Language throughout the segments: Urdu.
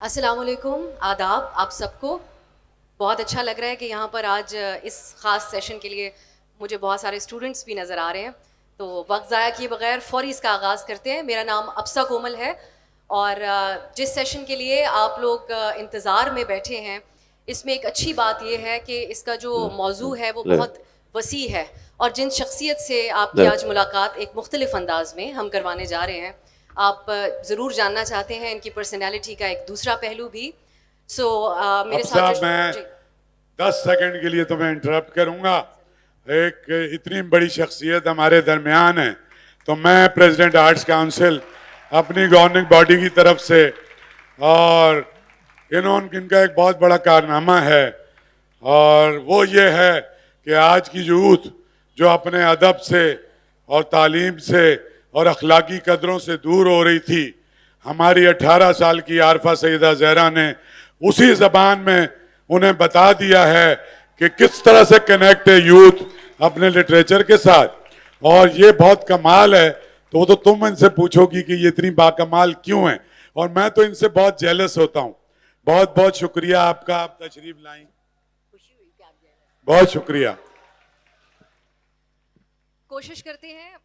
السلام علیکم، آداب آپ سب کو. بہت اچھا لگ رہا ہے کہ یہاں پر آج اس خاص سیشن کے لیے مجھے بہت سارے اسٹوڈنٹس بھی نظر آ رہے ہیں. تو وقت ضائع کیے بغیر فوری اس کا آغاز کرتے ہیں. میرا نام ابسا کومل ہے اور جس سیشن کے لیے آپ لوگ انتظار میں بیٹھے ہیں اس میں ایک اچھی بات یہ ہے کہ اس کا جو موضوع ہے وہ بہت وسیع ہے اور جن شخصیت سے آپ کی آج ملاقات ایک مختلف انداز میں ہم کروانے جا رہے ہیں آپ ضرور جاننا چاہتے ہیں ان کی پرسنالٹی کا ایک دوسرا پہلو بھی. میرے ساتھ میں 10 سیکنڈ کے لیے تمہیں انٹرپٹ کروں گا. ایک اتنی بڑی شخصیت ہمارے درمیان ہے تو میں پریزیڈنٹ آرٹس کاؤنسل اپنی گورننگ باڈی کی طرف سے اور ان کا ایک بہت بڑا کارنامہ ہے اور وہ یہ ہے کہ آج کی یوتھ جو اپنے ادب سے اور تعلیم سے اور اخلاقی قدروں سے دور ہو رہی تھی، ہماری 18 سال کی عارفہ سیدہ زہرا نے اسی زبان میں انہیں بتا دیا ہے کہ کس طرح سے کنیکٹ ہے یوتھ اپنے لٹریچر کے ساتھ. اور یہ بہت کمال ہے. تو وہ تو تم ان سے پوچھو گی کہ یہ اتنی باکمال کیوں ہیں، اور میں تو ان سے بہت جیلس ہوتا ہوں. بہت بہت شکریہ آپ کا، آپ تشریف لائیں. بہت شکریہ. کوشش کرتے ہیں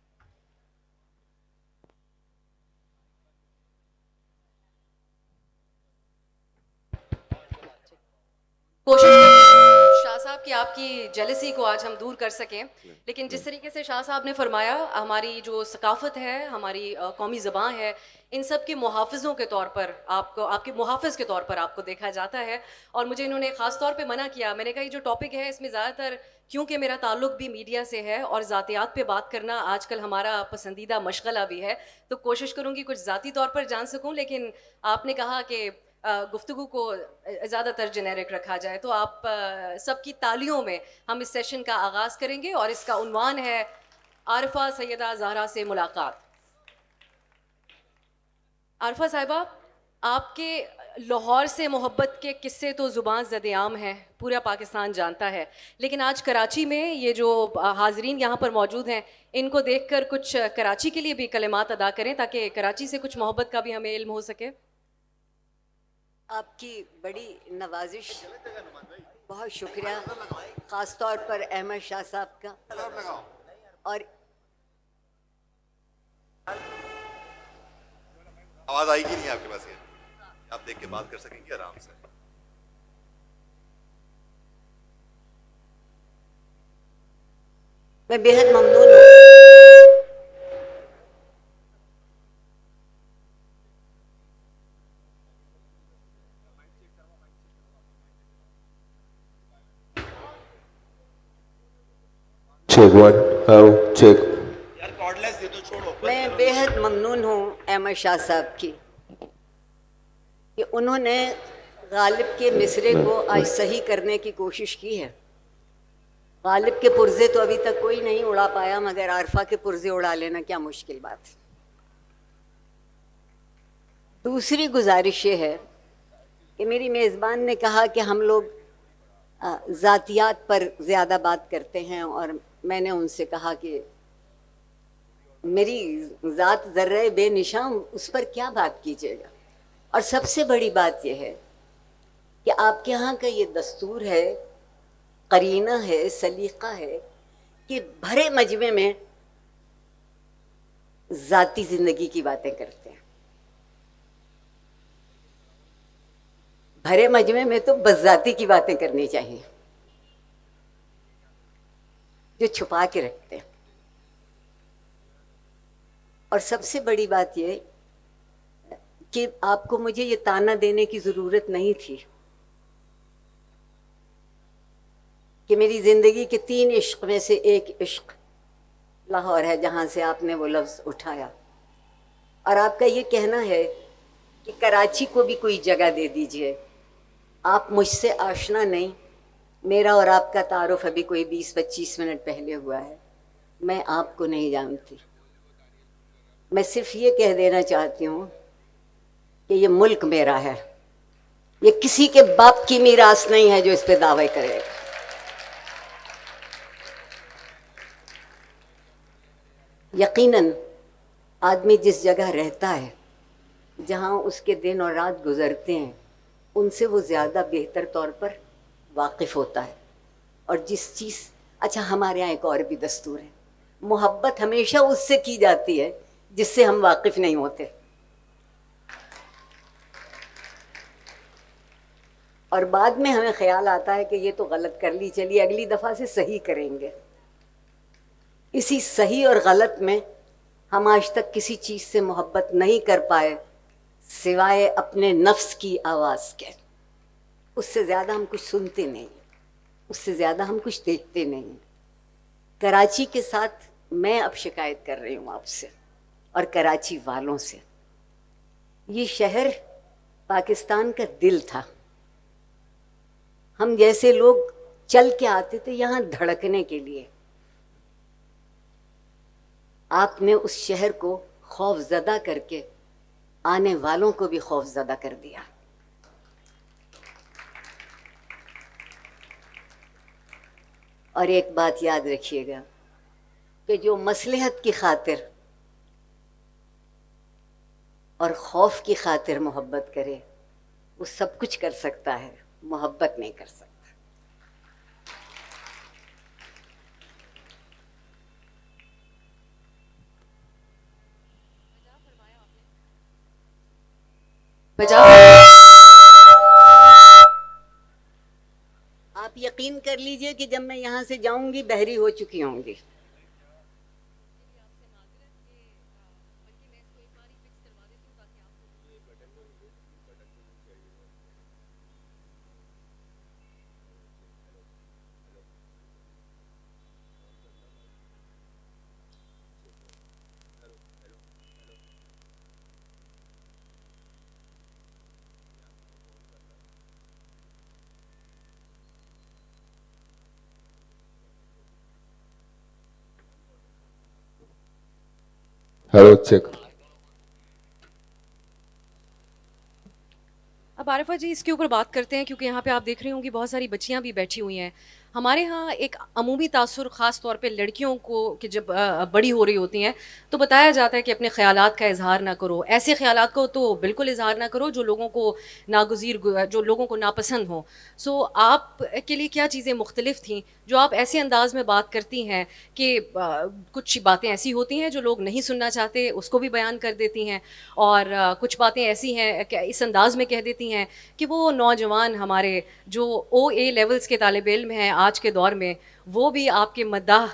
شاہ صاحب کی آپ کی جیلسی کو آج ہم دور کر سکیں. لیکن جس طریقے سے شاہ صاحب نے فرمایا، ہماری جو ثقافت ہے، ہماری قومی زبان ہے، ان سب کے محافظوں کے طور پر آپ کو، آپ کے محافظ کے طور پر آپ کو دیکھا جاتا ہے. اور مجھے انہوں نے خاص طور پہ منع کیا. میں نے کہا یہ جو ٹاپک ہے اس میں زیادہ تر، کیونکہ میرا تعلق بھی میڈیا سے ہے اور ذاتیات پہ بات کرنا آج کل ہمارا پسندیدہ مشغلہ بھی ہے، تو کوشش کروں گی کچھ ذاتی طور پر جان سکوں. لیکن آپ نے کہا کہ گفتگو کو زیادہ تر جنیرک رکھا جائے، تو آپ سب کی تالیوں میں ہم اس سیشن کا آغاز کریں گے اور اس کا عنوان ہے عارفہ سیدہ زہرا سے ملاقات. عارفہ صاحبہ، آپ کے لاہور سے محبت کے قصے تو زبان زد عام ہیں، پورا پاکستان جانتا ہے. لیکن آج کراچی میں یہ جو حاضرین یہاں پر موجود ہیں، ان کو دیکھ کر کچھ کراچی کے لیے بھی کلمات ادا کریں تاکہ کراچی سے کچھ محبت کا بھی ہمیں علم ہو سکے. آپ کی بڑی نوازش، بہت شکریہ، خاص طور پر احمد شاہ صاحب کا. اور آواز آئے گی نہیں آپ کے پاس، یہ آپ دیکھ کے بات کر سکیں گے آرام سے. میں بے حد ممنون ہوں. میں بے حد ممنون ہوں احمد شاہ صاحب کی کہ انہوں نے غالب کے مصرے کو آج صحیح کرنے کی کوشش کی ہے. غالب کے پرزے تو ابھی تک کوئی نہیں اڑا پایا، مگر عارفہ کے پرزے اڑا لینا کیا مشکل بات ہے. دوسری گزارش یہ ہے کہ میری میزبان نے کہا کہ ہم لوگ ذاتیات پر زیادہ بات کرتے ہیں، اور میں نے ان سے کہا کہ میری ذات ذرہ بے نشاں، اس پر کیا بات کیجیے گا. اور سب سے بڑی بات یہ ہے کہ آپ کے یہاں کا یہ دستور ہے، قرینہ ہے، سلیقہ ہے کہ بھرے مجمع میں ذاتی زندگی کی باتیں کرتے ہیں. بھرے مجمع میں تو بس ذاتی کی باتیں کرنی چاہیے جو چھپا کے رکھتے ہیں. اور سب سے بڑی بات یہ کہ آپ کو مجھے یہ تانا دینے کی ضرورت نہیں تھی کہ میری زندگی کے 3 عشق میں سے ایک عشق لاہور ہے، جہاں سے آپ نے وہ لفظ اٹھایا. اور آپ کا یہ کہنا ہے کہ کراچی کو بھی کوئی جگہ دے دیجئے. آپ مجھ سے آشنا نہیں، میرا اور آپ کا تعارف ابھی کوئی 20-25 منٹ پہلے ہوا ہے. میں آپ کو نہیں جانتی. میں صرف یہ کہہ دینا چاہتی ہوں کہ یہ ملک میرا ہے، یہ کسی کے باپ کی میراث نہیں ہے جو اس پہ دعوے کرے. یقیناً آدمی جس جگہ رہتا ہے، جہاں اس کے دن اور رات گزرتے ہیں، ان سے وہ زیادہ بہتر طور پر واقف ہوتا ہے. اور جس چیز، اچھا ہمارے یہاں ایک اور بھی دستور ہے، محبت ہمیشہ اس سے کی جاتی ہے جس سے ہم واقف نہیں ہوتے. اور بعد میں ہمیں خیال آتا ہے کہ یہ تو غلط کر لی، چلیے اگلی دفعہ سے صحیح کریں گے. اسی صحیح اور غلط میں ہم آج تک کسی چیز سے محبت نہیں کر پائے سوائے اپنے نفس کی آواز کے. اس سے زیادہ ہم کچھ سنتے نہیں، اس سے زیادہ ہم کچھ دیکھتے نہیں. کراچی کے ساتھ میں اب شکایت کر رہی ہوں آپ سے اور کراچی والوں سے. یہ شہر پاکستان کا دل تھا. ہم جیسے لوگ چل کے آتے تھے یہاں دھڑکنے کے لیے. آپ نے اس شہر کو خوف زدہ کر کے آنے والوں کو بھی خوف زدہ کر دیا. اور ایک بات یاد رکھیے گا کہ جو مصلحت کی خاطر اور خوف کی خاطر محبت کرے وہ سب کچھ کر سکتا ہے، محبت نہیں کر سکتا. آپ یقین کر لیجئے کہ جب میں یہاں سے جاؤں گی بحری ہو چکی ہوں گی. Hello check. اب عارفہ جی اس کے اوپر بات کرتے ہیں، کیونکہ یہاں پہ آپ دیکھ رہی ہوں کہ بہت ساری بچیاں بھی بیٹھی ہوئی ہیں. ہمارے ہاں ایک عمومی تاثر خاص طور پہ لڑکیوں کو کہ جب بڑی ہو رہی ہوتی ہیں تو بتایا جاتا ہے کہ اپنے خیالات کا اظہار نہ کرو. ایسے خیالات کو تو بالکل اظہار نہ کرو جو لوگوں کو ناگزیر، جو لوگوں کو ناپسند ہوں. سو آپ کے لیے کیا چیزیں مختلف تھیں جو آپ ایسے انداز میں بات کرتی ہیں کہ کچھ باتیں ایسی ہوتی ہیں جو لوگ نہیں سننا چاہتے اس کو بھی بیان کر دیتی ہیں، اور کچھ باتیں ایسی ہیں کہ اس انداز میں کہہ دیتی ہیں کہ وہ نوجوان ہمارے جو او اے لیولز کے طالب علم ہیں آج کے دور میں وہ بھی آپ کے مداح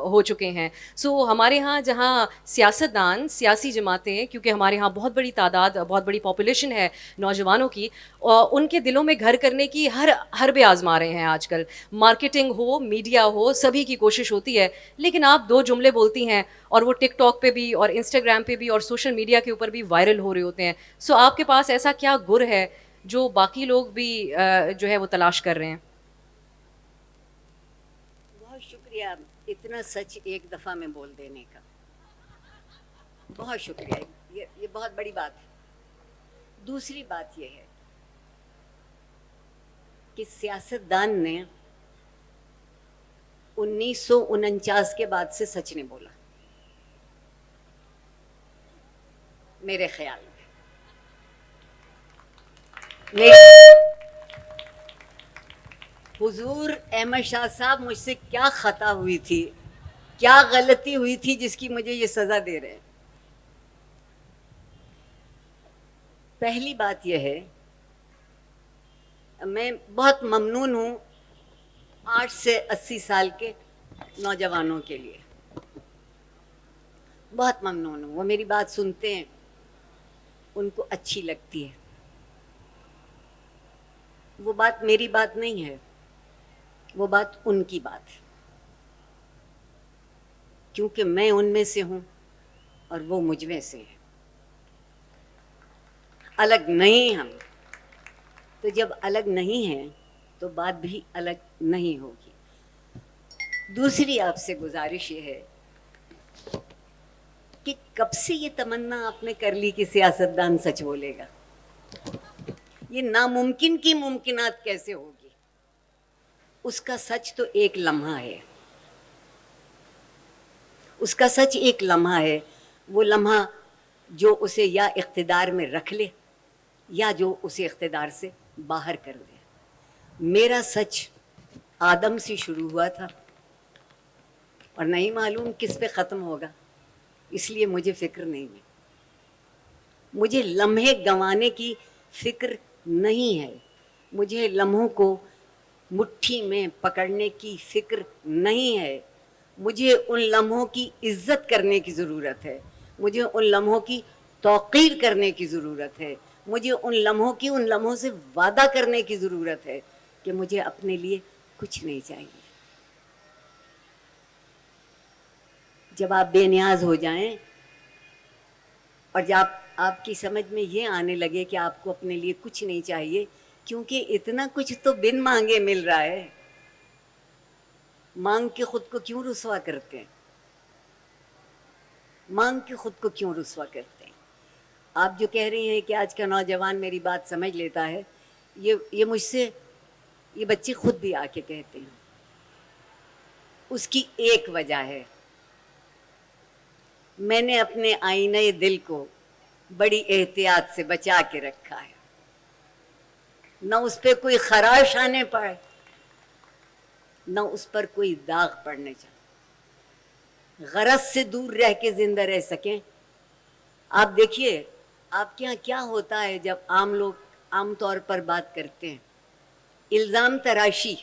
ہو چکے ہیں. سو ہمارے ہاں جہاں سیاستدان، سیاسی جماعتیں، کیونکہ ہمارے ہاں بہت بڑی تعداد، بہت بڑی پاپولیشن ہے نوجوانوں کی، ان کے دلوں میں گھر کرنے کی ہر حربے آزما رہے ہیں آج کل. مارکیٹنگ ہو، میڈیا ہو، سبھی کی کوشش ہوتی ہے. لیکن آپ دو جملے بولتی ہیں اور وہ ٹک ٹاک پہ بھی اور انسٹاگرام پہ بھی اور سوشل میڈیا کے اوپر بھی وائرل ہو رہے ہوتے ہیں. سو آپ کے پاس ایسا کیا گر ہے جو باقی لوگ بھی جو ہے وہ تلاش کر رہے ہیں؟ بہت شکریہ اتنا سچ ایک دفعہ میں بول دینے کا، بہت شکریہ. یہ بہت بڑی بات ہے. دوسری بات یہ ہے کہ سیاستدان نے 1949 کے بعد سے سچ نہیں بولا میرے خیال میں. حضور احمد شاہ صاحب مجھ سے کیا خطا ہوئی تھی، کیا غلطی ہوئی تھی جس کی مجھے یہ سزا دے رہے ہیں. پہلی بات یہ ہے میں بہت ممنون ہوں 8 سے 80 سال کے نوجوانوں کے لیے، بہت ممنون ہوں. وہ میری بات سنتے ہیں، ان کو اچھی لگتی ہے. وہ بات میری بات نہیں ہے، وہ بات ان کی بات ہے، کیونکہ میں ان میں سے ہوں اور وہ مجھ میں سے ہیں. الگ نہیں ہم، تو جب الگ نہیں ہیں تو بات بھی الگ نہیں ہوگی. دوسری آپ سے گزارش یہ ہے کہ کب سے یہ تمنا آپ نے کر لی کہ سیاستدان سچ بولے گا؟ یہ ناممکن کی ممکنات کیسے ہوگی؟ اس کا سچ تو ایک لمحہ ہے، اس کا سچ ایک لمحہ ہے. وہ لمحہ جو اسے یا اقتدار میں رکھ لے یا جو اسے اقتدار سے باہر کر دے. میرا سچ آدم سے شروع ہوا تھا اور نہیں معلوم کس پہ ختم ہوگا, اس لیے مجھے فکر نہیں ہے. مجھے لمحے گنوانے کی فکر نہیں ہے, مجھے لمحوں کو مٹھی میں پکڑنے کی فکر نہیں ہے. مجھے ان لمحوں کی عزت کرنے کی ضرورت ہے, مجھے ان لمحوں کی توقیر کرنے کی ضرورت ہے, مجھے ان لمحوں سے وعدہ کرنے کی ضرورت ہے کہ مجھے اپنے لیے کچھ نہیں چاہیے. جب آپ بے نیاز ہو جائیں اور جب آپ کی سمجھ میں یہ آنے لگے کہ آپ کو اپنے لیے کچھ نہیں چاہیے, کیونکہ اتنا کچھ تو بن مانگے مل رہا ہے, مانگ کے خود کو کیوں رسوا کرتے ہیں, مانگ کے خود کو کیوں رسوا کرتے ہیں. آپ جو کہہ رہی ہیں کہ آج کا نوجوان میری بات سمجھ لیتا ہے, یہ مجھ سے یہ بچے خود بھی آ کے کہتے ہیں. اس کی ایک وجہ ہے, میں نے اپنے آئینہ دل کو بڑی احتیاط سے بچا کے رکھا ہے, نہ اس پہ کوئی خراش آنے پائے, نہ اس پر کوئی داغ پڑنے چاہے. غرض سے دور رہ کے زندہ رہ سکیں. آپ دیکھیے آپ کے یہاں کیا ہوتا ہے جب عام لوگ عام طور پر بات کرتے ہیں, الزام تراشی,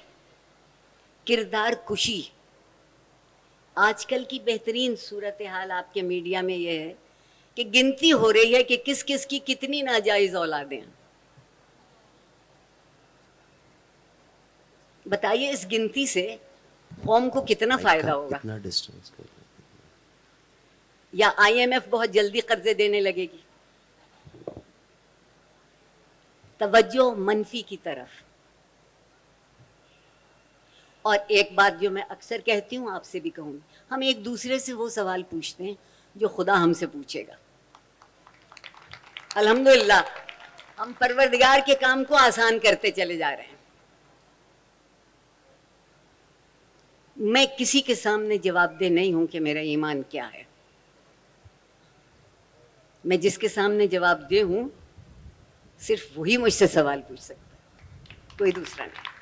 کردار کشی. آج کل کی بہترین صورتحال آپ کے میڈیا میں یہ ہے کہ گنتی ہو رہی ہے کہ کس کس کی کتنی ناجائز اولادیں ہیں. بتائیے اس گنتی سے قوم کو کتنا فائدہ ہوگا. یا آئی ایم ایف بہت جلدی قرضے دینے لگے گی. توجہ منفی کی طرف. اور ایک بات جو میں اکثر کہتی ہوں, آپ سے بھی کہوں گی, ہم ایک دوسرے سے وہ سوال پوچھتے ہیں جو خدا ہم سے پوچھے گا. الحمدللہ ہم پروردگار کے کام کو آسان کرتے چلے جا رہے ہیں. میں کسی کے سامنے جواب دہ نہیں ہوں کہ میرا ایمان کیا ہے. میں جس کے سامنے جواب دہ ہوں صرف وہی مجھ سے سوال پوچھ سکتا ہے, کوئی دوسرا نہیں.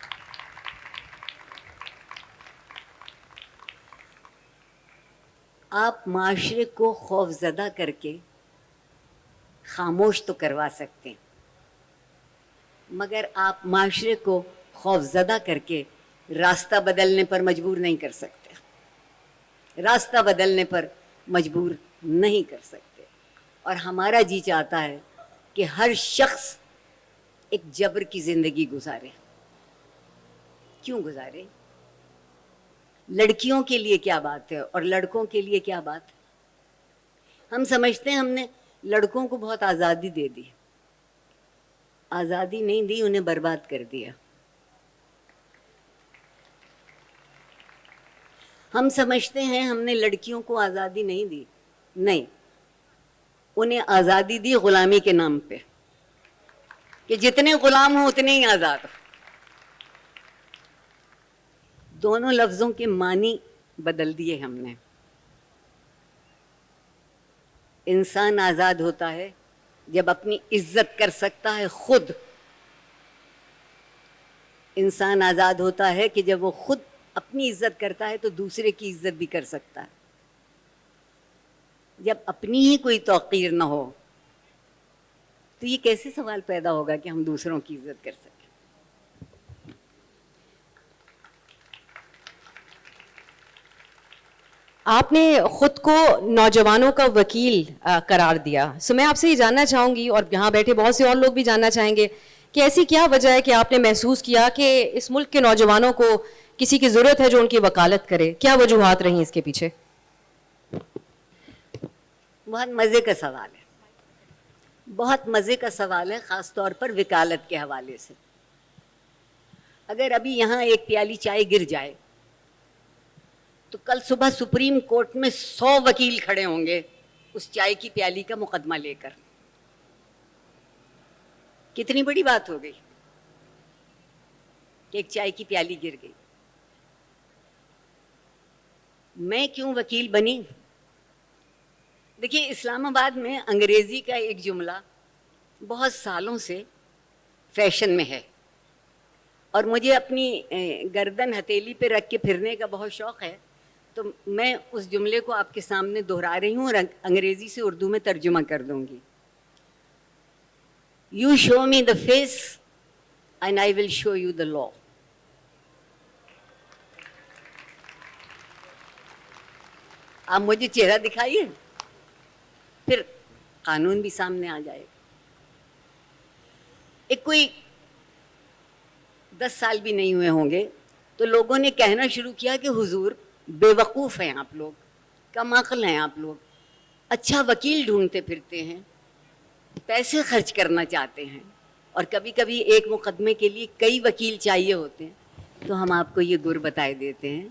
آپ معاشرے کو خوف زدہ کر کے خاموش تو کروا سکتے ہیں, مگر آپ معاشرے کو خوف زدہ کر کے راستہ بدلنے پر مجبور نہیں کر سکتے, راستہ بدلنے پر مجبور نہیں کر سکتے. اور ہمارا جی چاہتا ہے کہ ہر شخص ایک جبر کی زندگی گزارے. کیوں گزارے؟ لڑکیوں کے لیے کیا بات ہے اور لڑکوں کے لیے کیا بات ہے. ہم سمجھتے ہیں ہم نے لڑکوں کو بہت آزادی دے دی. آزادی نہیں دی, انہیں برباد کر دیا. ہم سمجھتے ہیں ہم نے لڑکیوں کو آزادی نہیں دی. نہیں, انہیں آزادی دی غلامی کے نام پہ کہ جتنے غلام ہوں اتنے ہی آزاد ہوں. دونوں لفظوں کے معنی بدل دیے ہم نے. انسان آزاد ہوتا ہے جب اپنی عزت کر سکتا ہے خود. انسان آزاد ہوتا ہے کہ جب وہ خود اپنی عزت کرتا ہے تو دوسرے کی عزت بھی کر سکتا ہے. جب اپنی ہی کوئی توقیر نہ ہو تو یہ کیسے سوال پیدا ہوگا کہ ہم دوسروں کی عزت کر سکیں. آپ نے خود کو نوجوانوں کا وکیل قرار دیا. سو میں آپ سے یہ جاننا چاہوں گی, اور یہاں بیٹھے بہت سے اور لوگ بھی جاننا چاہیں گے, کہ ایسی کیا وجہ ہے کہ آپ نے محسوس کیا کہ اس ملک کے نوجوانوں کو کسی کی ضرورت ہے جو ان کی وکالت کرے. کیا وجوہات رہیں اس کے پیچھے؟ بہت مزے کا سوال ہے, بہت مزے کا سوال ہے, خاص طور پر وکالت کے حوالے سے. اگر ابھی یہاں ایک پیالی چائے گر جائے تو کل صبح سپریم کورٹ میں 100 وکیل کھڑے ہوں گے اس چائے کی پیالی کا مقدمہ لے کر. کتنی بڑی بات ہو گئی کہ ایک چائے کی پیالی گر گئی. میں کیوں وکیل بنی؟ دیکھیے, اسلام آباد میں انگریزی کا ایک جملہ بہت سالوں سے فیشن میں ہے اور مجھے اپنی گردن ہتھیلی پہ رکھ کے پھرنے کا بہت شوق ہے، تو میں اس جملے کو آپ کے سامنے دہرا رہی ہوں اور انگریزی سے اردو میں ترجمہ کر دوں گی. You show me the face and I will show you the law. آپ مجھے چہرہ دکھائیے پھر قانون بھی سامنے آ جائے گا. ایک کوئی 10 سال بھی نہیں ہوئے ہوں گے تو لوگوں نے کہنا شروع کیا کہ حضور بے وقوف ہیں آپ لوگ، کم عقل ہیں آپ لوگ، اچھا وکیل ڈھونڈتے پھرتے ہیں، پیسے خرچ کرنا چاہتے ہیں، اور کبھی کبھی ایک مقدمے کے لیے کئی وکیل چاہیے ہوتے ہیں. تو ہم آپ کو یہ گر بتائے دیتے ہیں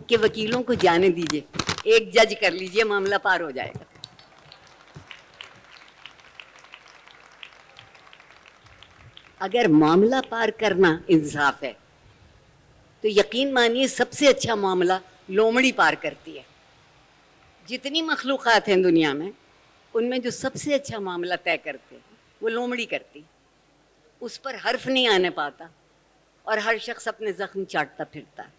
کہ وکیلوں کو جانے دیجیے، ایک جج کر لیجیے، معاملہ پار ہو جائے گا. اگر معاملہ پار کرنا انصاف ہے تو یقین مانیے سب سے اچھا معاملہ لومڑی پار کرتی ہے. جتنی مخلوقات ہیں دنیا میں، ان میں جو سب سے اچھا معاملہ طے کرتے ہیں وہ لومڑی کرتی. اس پر حرف نہیں آنے پاتا اور ہر شخص اپنے زخم چاٹتا پھرتا ہے.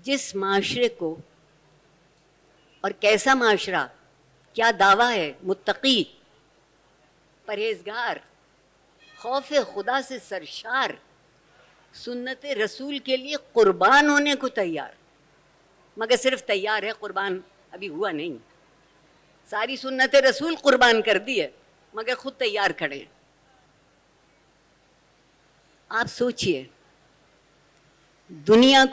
جس معاشرے کو، اور کیسا معاشرہ، کیا دعویٰ ہے، متقی، پرہیزگار، خوف خدا سے سرشار، سنت رسول کے لیے قربان ہونے کو تیار، مگر صرف تیار ہے، قربان ابھی ہوا نہیں. ساری سنت رسول قربان کر دی ہے مگر خود تیار کھڑے ہیں. آپ سوچئے، دنیا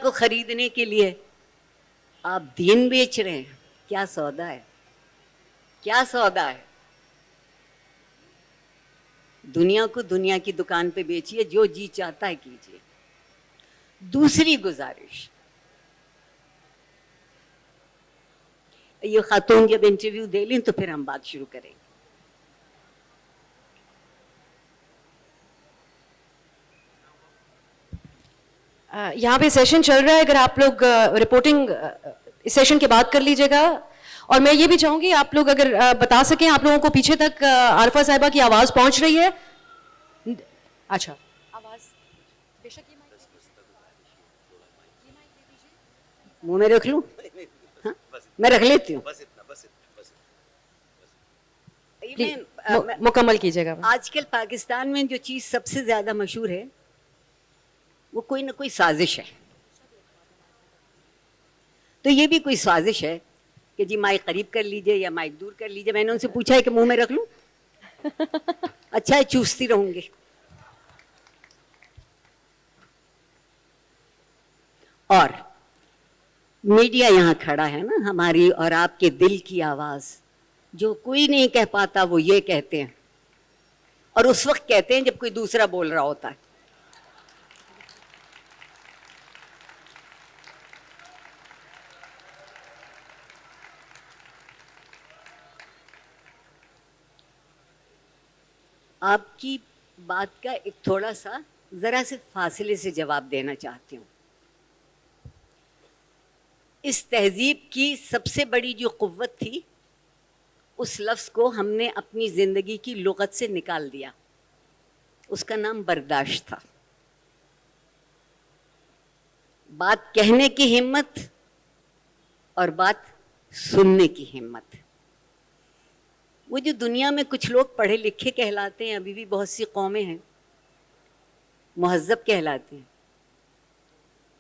کو خریدنے کے لیے آپ دین بیچ رہے ہیں. کیا سودا ہے، کیا سودا ہے. دنیا کو دنیا کی دکان پہ بیچیے، جو جی چاہتا ہے کیجیے. دوسری گزارش، یہ خاتون جب انٹرویو دے لیں تو پھر ہم بات شروع کریں گے. یہاں پہ سیشن چل رہا ہے، اگر آپ لوگ رپورٹنگ اس سیشن کے بعد کر لیجیے گا. اور میں یہ بھی چاہوں گی آپ لوگ اگر بتا سکیں، آپ لوگوں کو پیچھے تک عارفہ صاحبہ کی آواز پہنچ رہی ہے؟ اچھا، آواز بے شک منہ میں رکھ لوں؟ ہاں میں رکھ لیتی ہوں. مکمل کیجیے گا. آج کل پاکستان میں جو چیز سب سے زیادہ مشہور ہے وہ کوئی نہ کوئی سازش ہے. تو یہ بھی کوئی سازش ہے کہ جی مائک قریب کر لیجئے یا مائک دور کر لیجئے. میں نے ان سے پوچھا ہے کہ منہ میں رکھ لوں؟ اچھا ہے، چوستی رہوں گے. اور میڈیا یہاں کھڑا ہے نا، ہماری اور آپ کے دل کی آواز جو کوئی نہیں کہہ پاتا وہ یہ کہتے ہیں، اور اس وقت کہتے ہیں جب کوئی دوسرا بول رہا ہوتا ہے. آپ کی بات کا ایک تھوڑا سا ذرا سے فاصلے سے جواب دینا چاہتی ہوں. اس تہذیب کی سب سے بڑی جو قوت تھی، اس لفظ کو ہم نے اپنی زندگی کی لغت سے نکال دیا. اس کا نام برداشت تھا. بات کہنے کی ہمت اور بات سننے کی ہمت. وہ جو دنیا میں کچھ لوگ پڑھے لکھے کہلاتے ہیں، ابھی بھی بہت سی قومیں ہیں مہذب کہلاتے ہیں،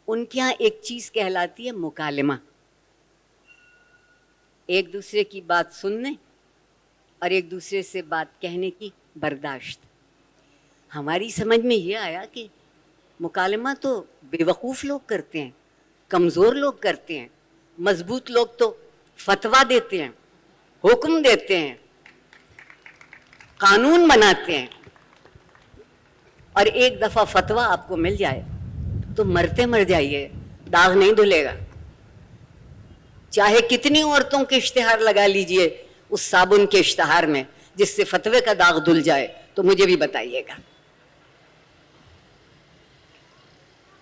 ان کے ہاں ایک چیز کہلاتی ہے مکالمہ. ایک دوسرے کی بات سننے اور ایک دوسرے سے بات کہنے کی برداشت. ہماری سمجھ میں یہ آیا کہ مکالمہ تو بے وقوف لوگ کرتے ہیں، کمزور لوگ کرتے ہیں، مضبوط لوگ تو فتویٰ دیتے ہیں، حکم دیتے ہیں، قانون بناتے ہیں. اور ایک دفعہ فتویٰ آپ کو مل جائے تو مرتے مر جائیے، داغ نہیں دھلے گا. چاہے کتنی عورتوں کے اشتہار لگا لیجئے اس صابن کے اشتہار میں، جس سے فتوے کا داغ دھل جائے تو مجھے بھی بتائیے گا.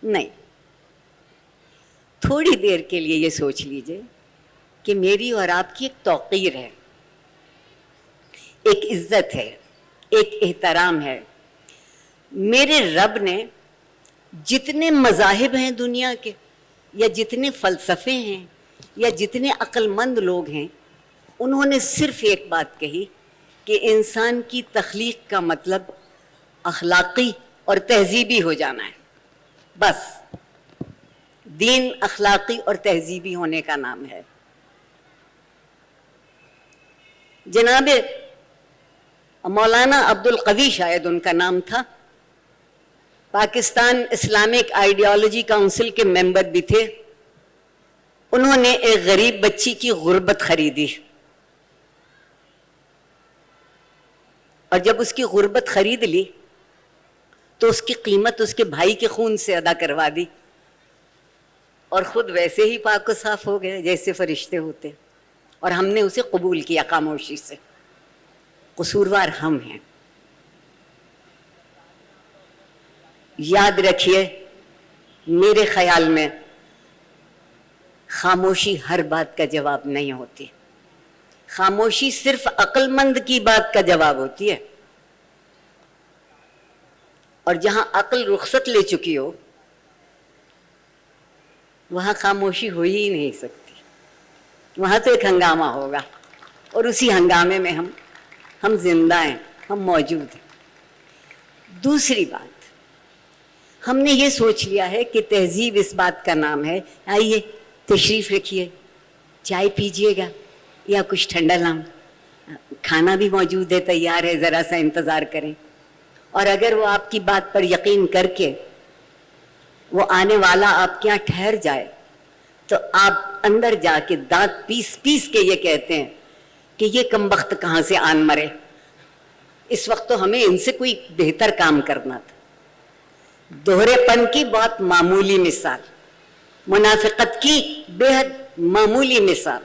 نہیں، تھوڑی دیر کے لیے یہ سوچ لیجئے کہ میری اور آپ کی ایک توقیر ہے، ایک عزت ہے, ایک احترام ہے. میرے رب نے جتنے مذاہب ہیں دنیا کے, یا جتنے فلسفے ہیں, یا جتنے عقل مند لوگ ہیں, انہوں نے صرف ایک بات کہی کہ انسان کی تخلیق کا مطلب اخلاقی اور تہذیبی ہو جانا ہے. بس دین اخلاقی اور تہذیبی ہونے کا نام ہے. جناب مولانا عبد القوی شاید ان کا نام تھا, پاکستان اسلامک آئیڈیالوجی کونسل کے ممبر بھی تھے. انہوں نے ایک غریب بچی کی غربت خریدی, اور جب اس کی غربت خرید لی تو اس کی قیمت اس کے بھائی کے خون سے ادا کروا دی, اور خود ویسے ہی پاک و صاف ہو گئے جیسے فرشتے ہوتے, اور ہم نے اسے قبول کیا خاموشی سے. قصوروار ہم ہیں. یاد رکھیے, میرے خیال میں خاموشی ہر بات کا جواب نہیں ہوتی. خاموشی صرف عقل مند کی بات کا جواب ہوتی ہے, اور جہاں عقل رخصت لے چکی ہو وہاں خاموشی ہو ہی نہیں سکتی. وہاں تو ایک ہنگامہ ہوگا, اور اسی ہنگامے میں ہم زندہ ہیں, ہم موجود ہیں. دوسری بات, ہم نے یہ سوچ لیا ہے کہ تہذیب اس بات کا نام ہے, آئیے تشریف رکھیے, چائے پیجیے گا یا کچھ ٹھنڈا لام, کھانا بھی موجود ہے, تیار ہے, ذرا سا انتظار کریں. اور اگر وہ آپ کی بات پر یقین کر کے وہ آنے والا آپ کے یہاں ٹھہر جائے تو آپ اندر جا کے دانت پیس پیس کے یہ کہتے ہیں کہ یہ کمبخت کہاں سے آن مرے, اس وقت تو ہمیں ان سے کوئی بہتر کام کرنا تھا. دوہرے پن کی بہت معمولی مثال, منافقت کی بے حد معمولی مثال.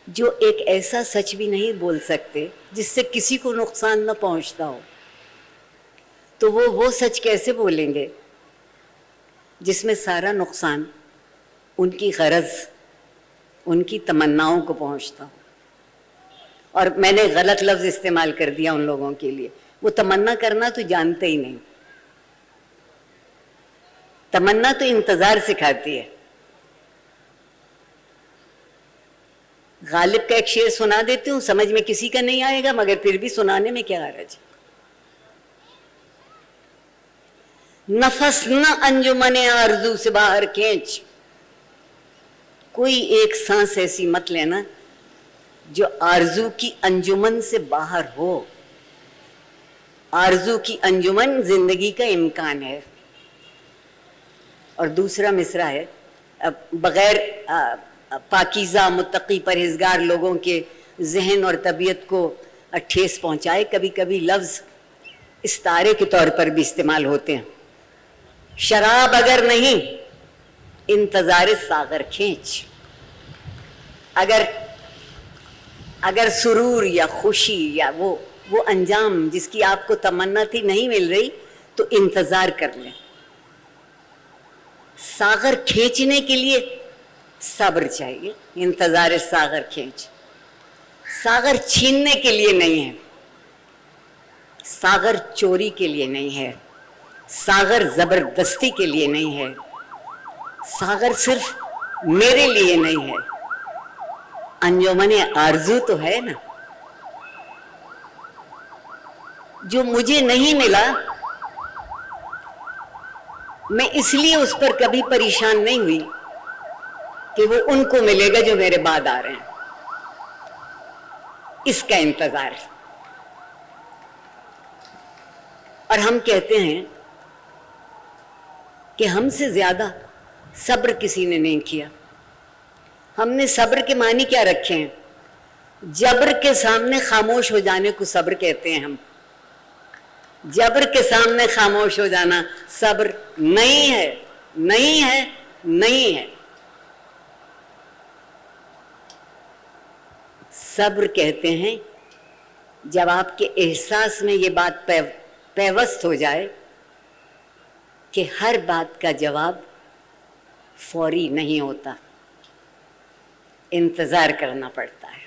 جو ایک ایسا سچ بھی نہیں بول سکتے جس سے کسی کو نقصان نہ پہنچتا ہو, تو وہ سچ کیسے بولیں گے جس میں سارا نقصان ان کی غرض, ان کی تمناؤں کو پہنچتا ہو. اور میں نے غلط لفظ استعمال کر دیا ان لوگوں کے لیے. وہ تمنا کرنا تو جانتے ہی نہیں. تمنا تو انتظار سکھاتی ہے. غالب کا ایک شعر سنا دیتی ہوں, سمجھ میں کسی کا نہیں آئے گا مگر پھر بھی سنانے میں کیا حرج. نفس نہ انجمن آرزو سے باہر کھینچ, کوئی ایک سانس ایسی مت لینا جو آرزو کی انجمن سے باہر ہو. آرزو کی انجمن زندگی کا امکان ہے. اور دوسرا مصرع ہے, بغیر پاکیزہ متقی پرہیزگار لوگوں کے ذہن اور طبیعت کو ٹھیس پہنچائے, کبھی کبھی لفظ استعارے کے طور پر بھی استعمال ہوتے ہیں. شراب اگر نہیں انتظار ساغر کھینچ. اگر سرور یا خوشی یا وہ انجام جس کی آپ کو تمنا تھی نہیں مل رہی تو انتظار کر لیں. ساغر کھینچنے کے لیے صبر چاہیے. انتظار ساغر کھینچ. ساغر چھیننے کے لیے نہیں ہے, ساغر چوری کے لیے نہیں ہے, ساغر زبردستی کے لیے نہیں ہے, ساغر صرف میرے لیے نہیں ہے. انجمن آرزو تو ہے نا, جو مجھے نہیں ملا میں اس لیے اس پر کبھی پریشان نہیں ہوئی کہ وہ ان کو ملے گا جو میرے بعد آ رہے ہیں. اس کا انتظار. اور ہم کہتے ہیں کہ ہم سے زیادہ صبر کسی نے نہیں کیا. ہم نے صبر کے معنی کیا رکھے ہیں؟ جبر کے سامنے خاموش ہو جانے کو صبر کہتے ہیں ہم. جبر کے سامنے خاموش ہو جانا صبر نہیں ہے, نہیں ہے, نہیں ہے. صبر کہتے ہیں جب آپ کے احساس میں یہ بات پیوست ہو جائے کہ ہر بات کا جواب فوری نہیں ہوتا, انتظار کرنا پڑتا ہے.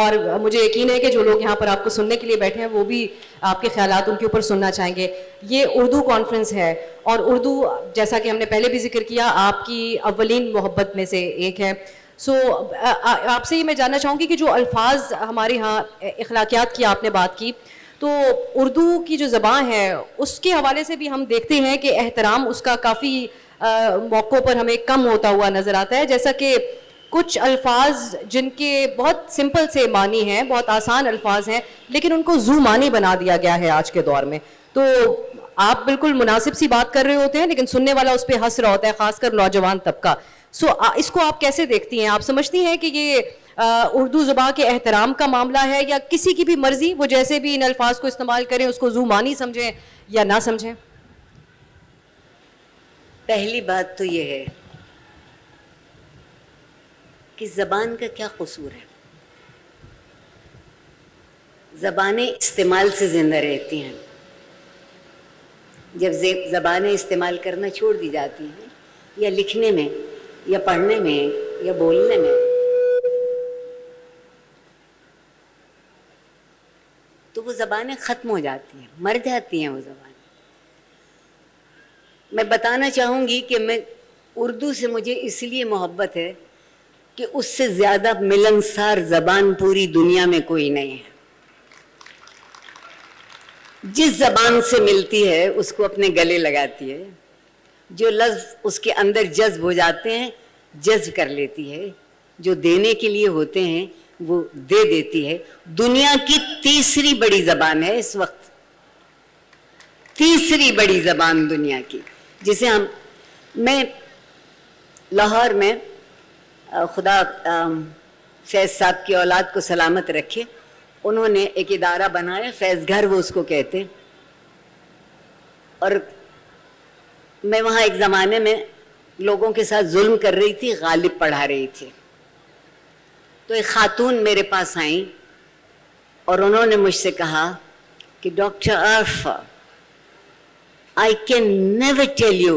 اور مجھے یقین ہے کہ جو لوگ یہاں پر آپ کو سننے کے لیے بیٹھے ہیں وہ بھی آپ کے خیالات ان کے اوپر سننا چاہیں گے. یہ اردو کانفرنس ہے اور اردو جیسا کہ ہم نے پہلے بھی ذکر کیا آپ کی اولین محبت میں سے ایک ہے. سو آپ سے یہ میں جاننا چاہوں گی کہ جو الفاظ ہمارے ہاں اخلاقیات کی آپ نے بات کی, تو اردو کی جو زبان ہے اس کے حوالے سے بھی ہم دیکھتے ہیں کہ احترام اس کا کافی موقعوں پر ہمیں کم ہوتا ہوا نظر آتا ہے, جیسا کہ کچھ الفاظ جن کے بہت سمپل سے معنی ہیں, بہت آسان الفاظ ہیں, لیکن ان کو ذو معنی بنا دیا گیا ہے آج کے دور میں. تو آپ بالکل مناسب سی بات کر رہے ہوتے ہیں لیکن سننے والا اس پہ ہنس رہا ہوتا ہے, خاص کر نوجوان طبقہ. سو اس کو آپ کیسے دیکھتی ہیں؟ آپ سمجھتی ہیں کہ یہ اردو زبان کے احترام کا معاملہ ہے, یا کسی کی بھی مرضی وہ جیسے بھی ان الفاظ کو استعمال کریں اس کو ذو معنی سمجھیں یا نہ سمجھیں؟ پہلی بات تو یہ ہے کہ زبان کا کیا قصور ہے. زبانیں استعمال سے زندہ رہتی ہیں. جب زبانیں استعمال کرنا چھوڑ دی جاتی ہیں, یا لکھنے میں یا پڑھنے میں یا بولنے میں, تو وہ زبانیں ختم ہو جاتی ہیں, مر جاتی ہیں وہ زبانیں. میں بتانا چاہوں گی کہ میں اردو سے مجھے اس لیے محبت ہے کہ اس سے زیادہ ملنسار زبان پوری دنیا میں کوئی نہیں ہے. جس زبان سے ملتی ہے اس کو اپنے گلے لگاتی ہے, جو لفظ اس کے اندر جذب ہو جاتے ہیں جذب کر لیتی ہے, جو دینے کے لیے ہوتے ہیں وہ دے دیتی ہے. دنیا کی تیسری بڑی زبان ہے اس وقت, تیسری بڑی زبان دنیا کی, جسے میں لاہور میں, خدا فیض صاحب کی اولاد کو سلامت رکھے, انہوں نے ایک ادارہ بنایا, فیض گھر وہ اس کو کہتے. اور میں وہاں ایک زمانے میں لوگوں کے ساتھ ظلم کر رہی تھی, غالب پڑھا رہی تھی. تو ایک خاتون میرے پاس آئیں اور انہوں نے مجھ سے کہا کہ doctor Arifa, I can never tell you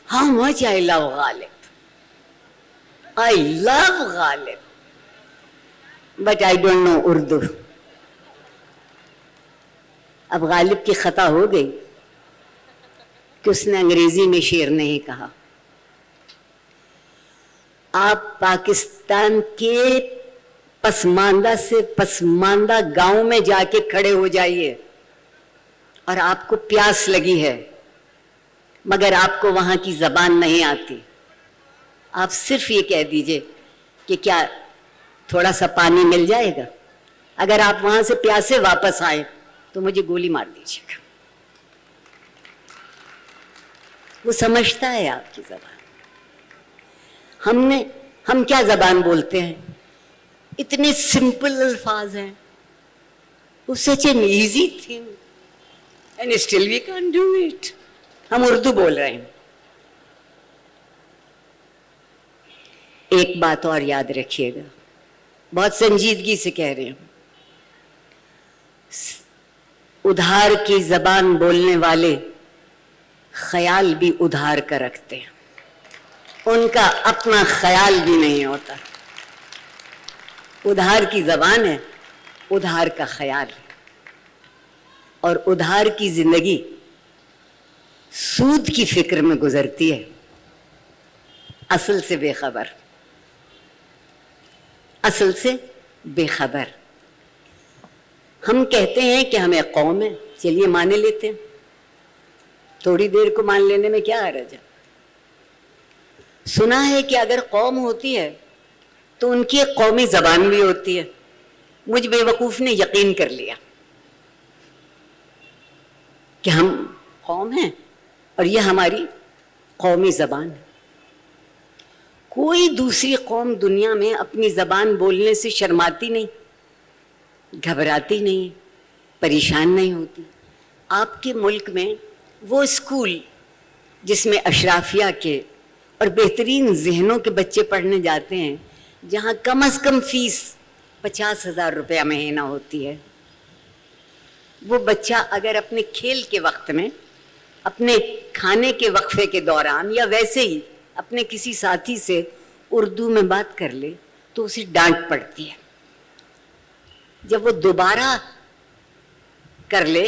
how much I love Ghalib. I love Ghalib, but I don't know Urdu. اب غالب کی خطا ہو گئی کہ اس نے انگریزی میں شعر نہیں کہا. آپ پاکستان کے پسماندہ سے پسماندہ گاؤں میں جا کے کھڑے ہو جائیے, اور آپ کو پیاس لگی ہے مگر آپ کو وہاں کی زبان نہیں آتی, آپ صرف یہ کہہ دیجئے کہ کیا تھوڑا سا پانی مل جائے گا. اگر آپ وہاں سے پیاسے واپس آئیں تو مجھے گولی مار دیجیے گا. وہ سمجھتا ہے آپ کی زبان. ہم کیا زبان بولتے ہیں, اتنے سمپل الفاظ ہیں. such an easy thing and still we can't do it. ہم اردو بول رہے ہیں. ایک بات اور یاد رکھیے گا, بہت سنجیدگی سے کہہ رہے ہوں, ادھار کی زبان بولنے والے خیال بھی ادھار کا رکھتے ہیں, ان کا اپنا خیال بھی نہیں ہوتا. ادھار کی زبان ہے, ادھار کا خیال ہے, اور ادھار کی زندگی سود کی فکر میں گزرتی ہے, اصل سے بے خبر, اصل سے بے خبر. ہم کہتے ہیں کہ ہمیں قوم ہے, چلیے مانے لیتے ہیں, تھوڑی دیر کو مان لینے میں کیا حرج ہے. سنا ہے کہ اگر قوم ہوتی ہے تو ان کی ایک قومی زبان بھی ہوتی ہے. مجھ بے وقوف نے یقین کر لیا کہ ہم قوم ہیں اور یہ ہماری قومی زبان ہے. کوئی دوسری قوم دنیا میں اپنی زبان بولنے سے شرماتی نہیں, گھبراتی نہیں, پریشان نہیں ہوتی. آپ کے ملک میں وہ اسکول جس میں اشرافیہ کے اور بہترین ذہنوں کے بچے پڑھنے جاتے ہیں, جہاں کم از کم فیس 50,000 روپیہ مہینہ ہوتی ہے, وہ بچہ اگر اپنے کھیل کے وقت میں, اپنے کھانے کے وقفے کے دوران, یا ویسے ہی اپنے کسی ساتھی سے اردو میں بات کر لے تو اسے ڈانٹ پڑتی ہے. جب وہ دوبارہ کر لے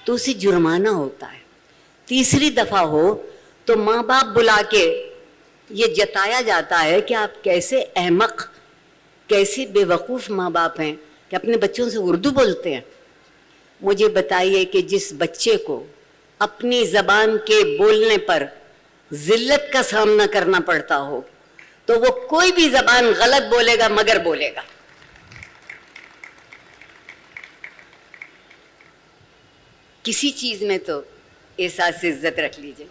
تو اسے جرمانہ ہوتا ہے. تیسری دفعہ ہو تو ماں باپ بلا کے یہ جتایا جاتا ہے کہ آپ کیسے احمق, کیسے بے وقوف ماں باپ ہیں کہ اپنے بچوں سے اردو بولتے ہیں. مجھے بتائیے کہ جس بچے کو اپنی زبان کے بولنے پر ذلت کا سامنا کرنا پڑتا ہو تو وہ کوئی بھی زبان غلط بولے گا مگر بولے گا. کسی چیز میں تو احساس عزت رکھ لیجئے.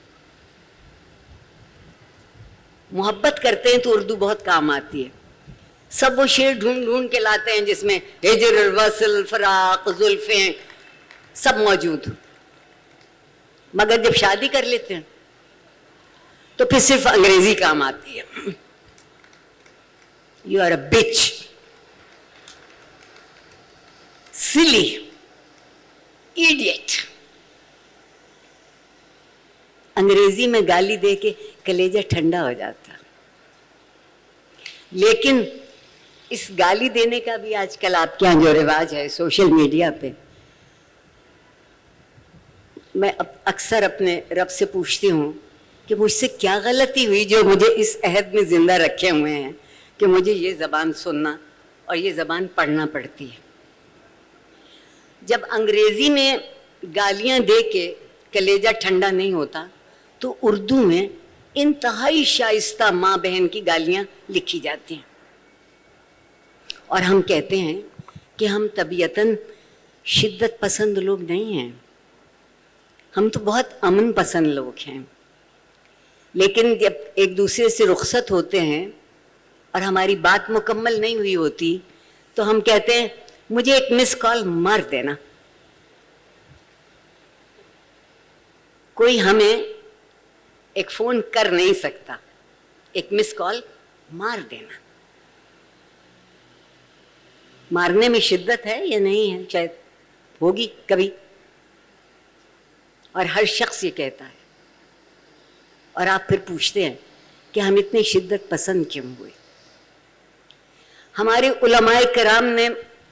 محبت کرتے ہیں تو اردو بہت کام آتی ہے. سب وہ شعر ڈھونڈ ڈھونڈ کے لاتے ہیں جس میں ہجر, وصل, فراق, زلفیں سب موجود, مگر جب شادی کر لیتے ہیں تو پھر صرف انگریزی کام آتی ہے. یو آر اے بچ, سلی, ایڈیٹ. انگریزی میں گالی دے کے کلیجہ ٹھنڈا ہو جاتا. لیکن اس گالی دینے کا بھی آج کل آپ کے یہاں جو رواج ہے سوشل میڈیا پہ, میں اکثر اپنے رب سے پوچھتی ہوں کہ مجھ سے کیا غلطی ہوئی جو مجھے اس عہد میں زندہ رکھے ہوئے ہیں کہ مجھے یہ زبان سننا اور یہ زبان پڑھنا پڑتی ہے. جب انگریزی میں گالیاں دے کے کلیجہ ٹھنڈا نہیں ہوتا تو اردو میں انتہائی شائستہ ماں بہن کی گالیاں لکھی جاتی ہیں. اور ہم کہتے ہیں کہ ہم طبیعتاً شدت پسند لوگ نہیں ہیں, ہم تو بہت امن پسند لوگ ہیں. لیکن جب ایک دوسرے سے رخصت ہوتے ہیں اور ہماری بات مکمل نہیں ہوئی ہوتی تو ہم کہتے ہیں مجھے ایک مس کال مار دینا. کوئی ہمیں ایک فون کر نہیں سکتا, ایک مس کال مار دینا. مارنے میں شدت ہے یا نہیں ہے, شاید ہوگی کبھی, اور ہر شخص یہ کہتا ہے. اور آپ پھر پوچھتے ہیں کہ ہم اتنی شدت پسند کیوں ہوئے. ہمارے علماء کرام نے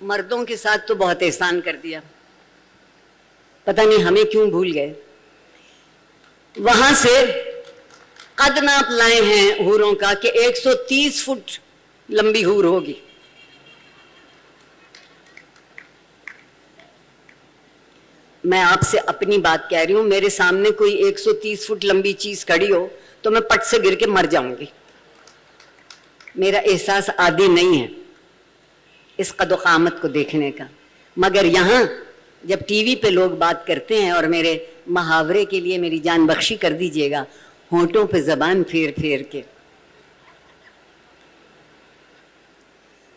مردوں کے ساتھ تو بہت احسان کر دیا, پتہ نہیں ہمیں کیوں بھول گئے. وہاں سے قد ناپ لائے ہیں حوروں کا کہ 130 فٹ لمبی حور ہوگی. میں آپ سے اپنی بات کہہ رہی ہوں, میرے سامنے کوئی 130 فٹ لمبی چیز کھڑی ہو تو میں پٹ سے گر کے مر جاؤں گی. میرا احساس عادی نہیں ہے اس قد و قامت کو دیکھنے کا. مگر یہاں جب ٹی وی پہ لوگ بات کرتے ہیں, اور میرے محاورے کے لیے میری جان بخشی کر دیجئے گا, ہونٹوں پہ زبان پھیر پھیر کے,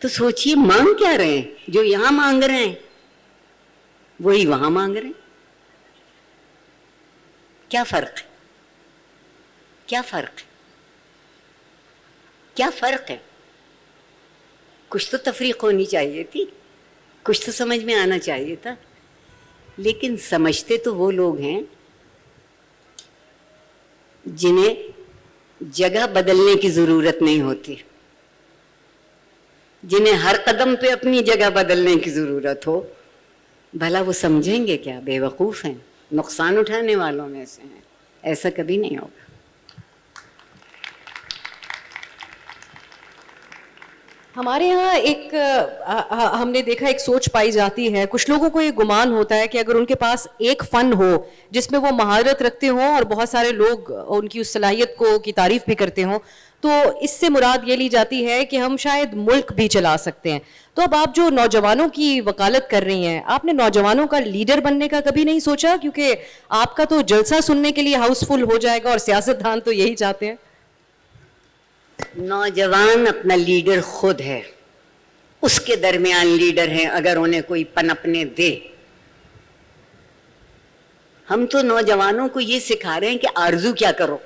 تو سوچئے مانگ کیا رہے ہیں. جو یہاں مانگ رہے ہیں وہی وہاں مانگ رہے ہیں. کیا فرق ہے, کیا فرق ہے, کیا فرق ہے؟ کچھ تو تفریق ہونی چاہیے تھی, کچھ تو سمجھ میں آنا چاہیے تھا. لیکن سمجھتے تو وہ لوگ ہیں جنہیں جگہ بدلنے کی ضرورت نہیں ہوتی, جنہیں ہر قدم پہ اپنی جگہ بدلنے کی ضرورت ہو. بھلا وہ سمجھیں گے کیا؟ بے وقوف ہیں, نقصان اٹھانے والوں میں سے ہیں. ایسا کبھی نہیں ہوگا. ہمارے یہاں ایک ہم نے دیکھا ایک سوچ پائی جاتی ہے, کچھ لوگوں کو یہ گمان ہوتا ہے کہ اگر ان کے پاس ایک فن ہو جس میں وہ مہارت رکھتے ہوں اور بہت سارے لوگ ان کی اس صلاحیت کی تعریف بھی کرتے ہوں, تو اس سے مراد یہ لی جاتی ہے کہ ہم شاید ملک بھی چلا سکتے ہیں. تو اب آپ جو نوجوانوں کی وکالت کر رہی ہیں, آپ نے نوجوانوں کا لیڈر بننے کا کبھی نہیں سوچا؟ کیونکہ آپ کا تو جلسہ سننے کے لیے ہاؤس فل ہو جائے گا اور سیاستدان تو یہی چاہتے ہیں. نوجوان اپنا لیڈر خود ہے, اس کے درمیان لیڈر ہیں اگر انہیں کوئی پنپنے دے. ہم تو نوجوانوں کو یہ سکھا رہے ہیں کہ آرزو کیا کرو,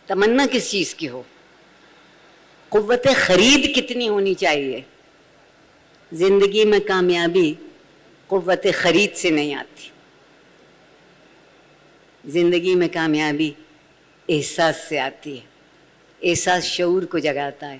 تمنا کس چیز کی ہو, قوت خرید کتنی ہونی چاہیے. زندگی میں کامیابی قوت خرید سے نہیں آتی, زندگی میں کامیابی احساس سے آتی ہے. احساس شعور کو جگاتا ہے.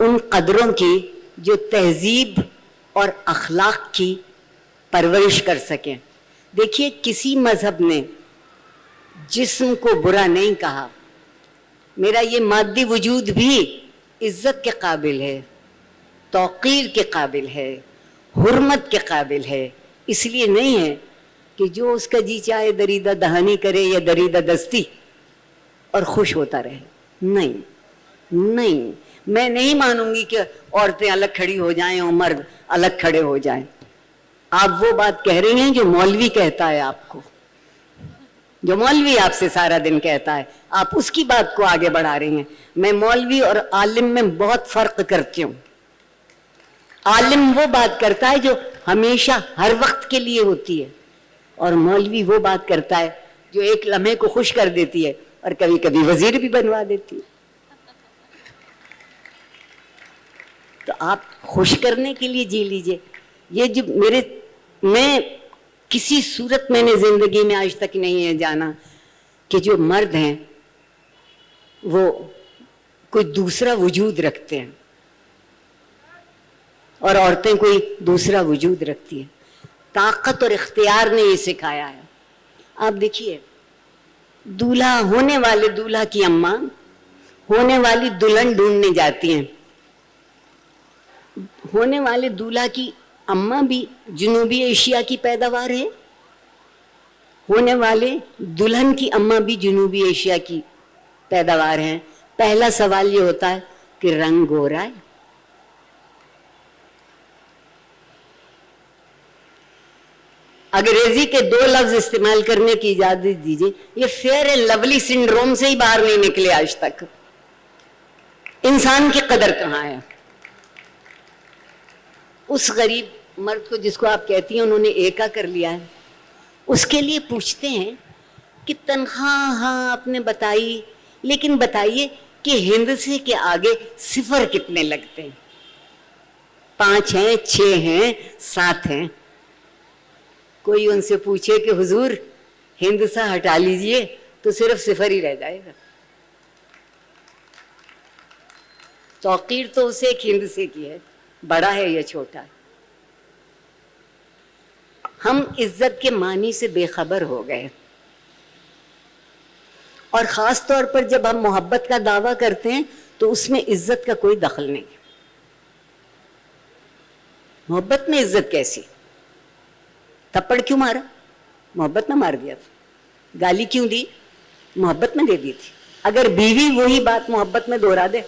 ان قدروں کی جو تہذیب اور اخلاق کی پرورش کر سکیں. دیکھیے کسی مذہب نے جسم کو برا نہیں کہا. میرا یہ مادی وجود بھی عزت کے قابل ہے, توقیر کے قابل ہے, حرمت کے قابل ہے. اس لیے نہیں ہے کہ جو اس کا جی چاہے دریدہ دہانی کرے یا دریدہ دستی اور خوش ہوتا رہے. نہیں نہیں, میں نہیں مانوں گی کہ عورتیں الگ کھڑی ہو جائیں اور مرد الگ کھڑے ہو جائیں. آپ وہ بات کہہ رہی ہیں جو مولوی کہتا ہے آپ کو, جو مولوی آپ سے سارا دن کہتا ہے, آپ اس کی بات کو آگے بڑھا رہی ہیں. میں مولوی اور عالم میں بہت فرق کرتی ہوں. عالم وہ بات کرتا ہے جو ہمیشہ ہر وقت کے لیے ہوتی ہے, اور مولوی وہ بات کرتا ہے جو ایک لمحے کو خوش کر دیتی ہے اور کبھی کبھی وزیر بھی بنوا دیتی ہے. تو آپ خوش کرنے کے لیے جی لیجئے. یہ جو میں کسی صورت میں نے زندگی میں آج تک نہیں ہے جانا کہ جو مرد ہیں وہ کوئی دوسرا وجود رکھتے ہیں اور عورتیں کوئی دوسرا وجود رکھتی ہیں. طاقت اور اختیار نے یہ سکھایا ہے. آپ دیکھیے, دولہا ہونے والے دولہا کی اماں ہونے والی دلہن ڈھونڈنے جاتی ہیں. ہونے والے دولہا کی اماں بھی جنوبی ایشیا کی پیداوار ہے, ہونے والے دلہن کی اماں بھی جنوبی ایشیا کی پیداوار ہیں. پہلا سوال یہ ہوتا ہے کہ رنگ گورا ہے. انگریزی کے 2 لفظ استعمال کرنے کی اجازت دیجیے. یہ فیئر اینڈ لولی سنڈروم سے ہی باہر نہیں نکلے آج تک. انسان کی قدر کہاں ہے؟ اس غریب مرد کو جس کو آپ کہتی ہیں انہوں نے ایکا کر لیا ہے, اس کے لیے پوچھتے ہیں کہ تنخواہ ہاں آپ نے بتائی, لیکن بتائیے کہ ہند سے کے آگے صفر کتنے لگتے ہیں؟ 5 ہیں, 6 ہیں, 7 ہیں. کوئی ان سے پوچھے کہ حضور ہند سے ہٹا لیجئے تو صرف صفر ہی رہ جائے گا. توقیر تو اسے ایک ہند سے کی ہے, بڑا ہے یا چھوٹا ہے. ہم عزت کے معنی سے بے خبر ہو گئے, اور خاص طور پر جب ہم محبت کا دعویٰ کرتے ہیں تو اس میں عزت کا کوئی دخل نہیں. محبت میں عزت کیسی؟ تھپڑ کیوں مارا؟ محبت میں مار دیا تھا. گالی کیوں دی؟ محبت میں دے دی تھی. اگر بیوی وہی بات محبت میں دوہرا دے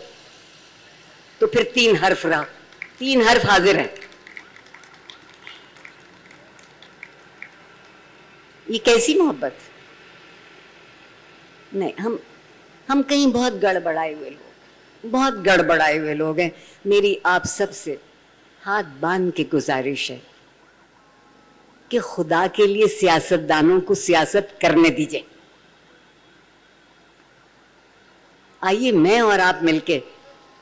تو پھر 3 حرف رہا, 3 حرف حاضر ہیں. یہ کیسی محبت؟ نہیں, ہم کہیں بہت گڑبڑائے ہوئے لوگ, بہت گڑبڑائے ہوئے لوگ ہیں. میری آپ سب سے ہاتھ باندھ کے گزارش ہے کہ خدا کے لیے سیاستدانوں کو سیاست کرنے دیجئے. آئیے میں اور آپ مل کے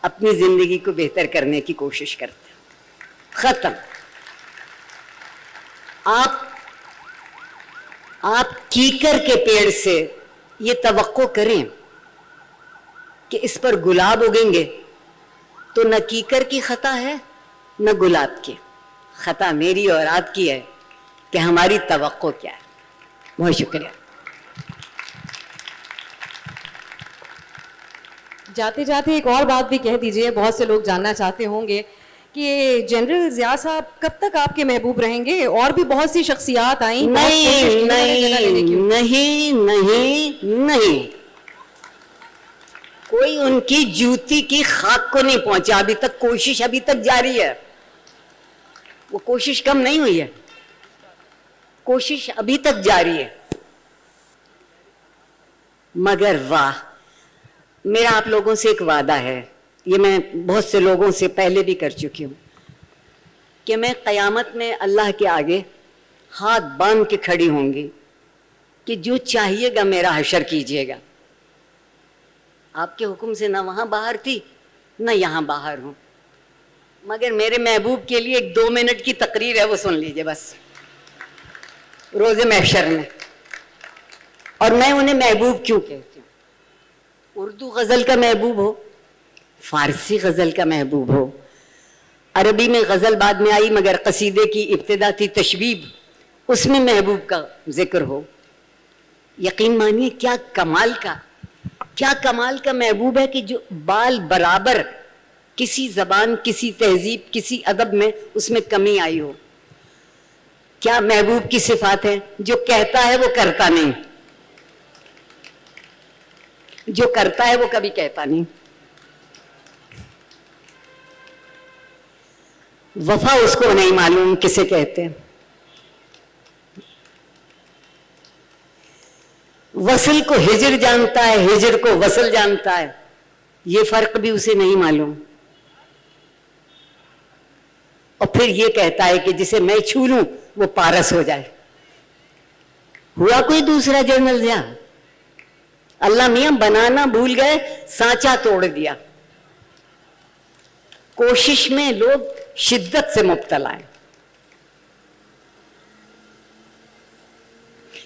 اپنی زندگی کو بہتر کرنے کی کوشش کرتے ہیں. ختم. آپ کیکر کے پیڑ سے یہ توقع کریں کہ اس پر گلاب اگیں گے تو نہ کیکر کی خطا ہے نہ گلاب کی. خطا میری اور آپ کی ہے کہ ہماری توقع کیا ہے. بہت شکریہ. جاتے جاتے ایک اور بات بھی کہہ دیجئے, بہت سے لوگ جاننا چاہتے ہوں گے کہ جنرل ضیاء صاحب کب تک آپ کے محبوب رہیں گے؟ اور بھی بہت سی شخصیات آئیں. نہیں نہیں نہیں نہیں, کوئی ان کی جوتی کی خاک کو نہیں پہنچا ابھی تک. کوشش ابھی تک جاری ہے, وہ کوشش کم نہیں ہوئی ہے, کوشش ابھی تک جاری ہے. مگر واہ, میرا آپ لوگوں سے ایک وعدہ ہے, یہ میں بہت سے لوگوں سے پہلے بھی کر چکی ہوں, کہ میں قیامت میں اللہ کے آگے ہاتھ باندھ کے کھڑی ہوں گی کہ جو چاہیے گا میرا حشر کیجئے گا. آپ کے حکم سے نہ وہاں باہر تھی نہ یہاں باہر ہوں, مگر میرے محبوب کے لیے ایک 2 منٹ کی تقریر ہے, وہ سن لیجئے بس, روز محشر میں. اور میں انہیں محبوب کیوں کہتی ہوں؟ اردو غزل کا محبوب ہو, فارسی غزل کا محبوب ہو. عربی میں غزل بعد میں آئی مگر قصیدے کی ابتدا تھی تشبیب, اس میں محبوب کا ذکر ہو. یقین مانیے کیا کمال کا محبوب ہے کہ جو بال برابر کسی زبان, کسی تہذیب, کسی ادب میں اس میں کمی آئی ہو. کیا محبوب کی صفات ہے؟ جو کہتا ہے وہ کرتا نہیں, جو کرتا ہے وہ کبھی کہتا نہیں. وفا اس کو نہیں معلوم کسے کہتے ہیں, وصل کو ہجر جانتا ہے, ہجر کو وصل جانتا ہے, یہ فرق بھی اسے نہیں معلوم. اور پھر یہ کہتا ہے کہ جسے میں چھو لوں وہ پارس ہو جائے. ہوا کوئی دوسرا جنرل ضیاء؟ اللہ میاں بنانا بھول گئے, سانچا توڑ دیا. کوشش میں لوگ شدت سے مبتلا ہیں,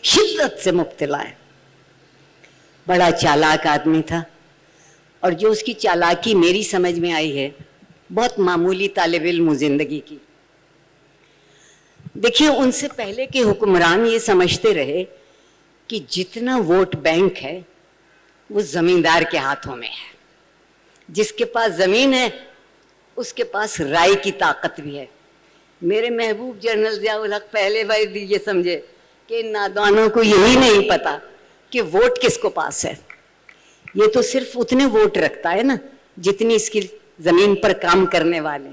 شدت سے مبتلا ہے. بڑا چالاک آدمی تھا, اور جو اس کی چالاکی میری سمجھ میں آئی ہے, بہت معمولی طالب علم ہوں زندگی کی. دیکھیے ان سے پہلے کے حکمران یہ سمجھتے رہے کہ جتنا ووٹ بینک ہے وہ زمیندار کے ہاتھوں میں ہے. جس کے پاس زمین ہے اس کے پاس رائے کی طاقت بھی ہے. میرے محبوب جنرل ضیاء الحق پہلے بار یہ سمجھے کہ نادانوں کو یہی نہیں پتا کہ ووٹ کس کو پاس ہے. یہ تو صرف اتنے ووٹ رکھتا ہے نا جتنی اس کی زمین پر کام کرنے والے.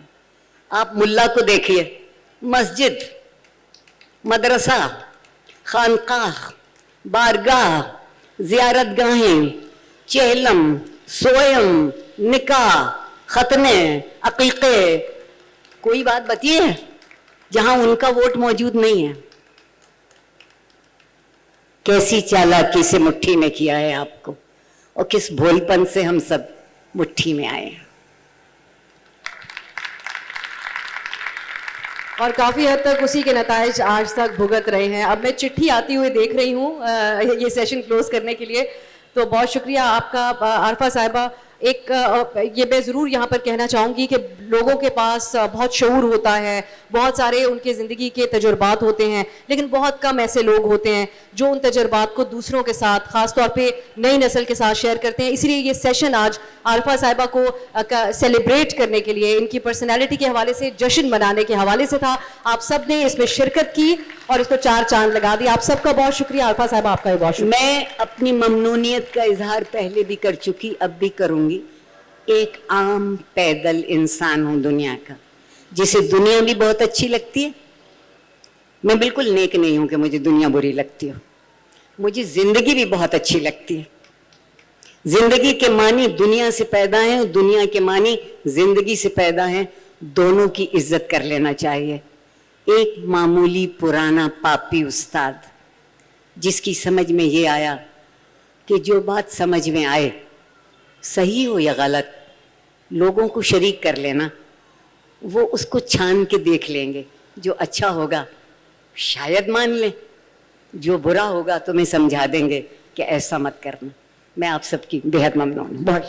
آپ ملا کو دیکھیے, مسجد, مدرسہ, خانقاہ, بارگاہ, زیارت گاہیں, چہلم, سوئم, نکاح, ختنے, عقیقے, کوئی بات بتائیے جہاں ان کا ووٹ موجود نہیں ہے. کیسی چالاکی سے مٹھی میں کیا ہے آپ کو, اور کس بھول پن سے ہم سب مٹھی میں آئے ہیں. اور کافی حد تک اسی کے نتائج آج تک بھگت رہے ہیں. اب میں چٹھی آتی ہوئی دیکھ رہی ہوں یہ سیشن کلوز کرنے کے لیے, تو بہت شکریہ آپ کا عارفہ صاحبہ. ایک یہ میں ضرور یہاں پر کہنا چاہوں گی کہ لوگوں کے پاس بہت شعور ہوتا ہے, بہت سارے ان کے زندگی کے تجربات ہوتے ہیں, لیکن بہت کم ایسے لوگ ہوتے ہیں جو ان تجربات کو دوسروں کے ساتھ, خاص طور پہ نئی نسل کے ساتھ شیئر کرتے ہیں. اس لیے یہ سیشن آج عارفہ صاحبہ کو سیلیبریٹ کرنے کے لیے, ان کی پرسنالٹی کے حوالے سے, جشن منانے کے حوالے سے تھا. آپ سب نے اس میں شرکت کی اور اس کو 4 چاند لگا دی. آپ سب کا بہت شکریہ. عارفہ صاحبہ آپ کا بھی بہت شکریہ. میں اپنی ممنونیت کا اظہار پہلے بھی کر چکی, اب بھی کروں گی. ایک عام پیدل انسان ہوں دنیا کا, جسے دنیا بھی بہت اچھی لگتی ہے. میں بالکل نیک نہیں ہوں کہ مجھے دنیا بری لگتی ہو, مجھے زندگی بھی بہت اچھی لگتی ہے. زندگی کے معنی دنیا سے پیدا ہیں, دنیا کے معنی زندگی سے پیدا ہیں. دونوں کی عزت کر لینا چاہیے. ایک معمولی پرانا پاپی استاد جس کی سمجھ میں یہ آیا کہ جو بات سمجھ میں آئے, صحیح ہو یا غلط, لوگوں کو شریک کر لینا. وہ اس کو چھان کے دیکھ لیں گے, جو اچھا ہوگا شاید مان لیں, جو برا ہوگا تمہیں سمجھا دیں گے کہ ایسا مت کرنا. میں آپ سب کی بے حد ممنون ہوں. بہت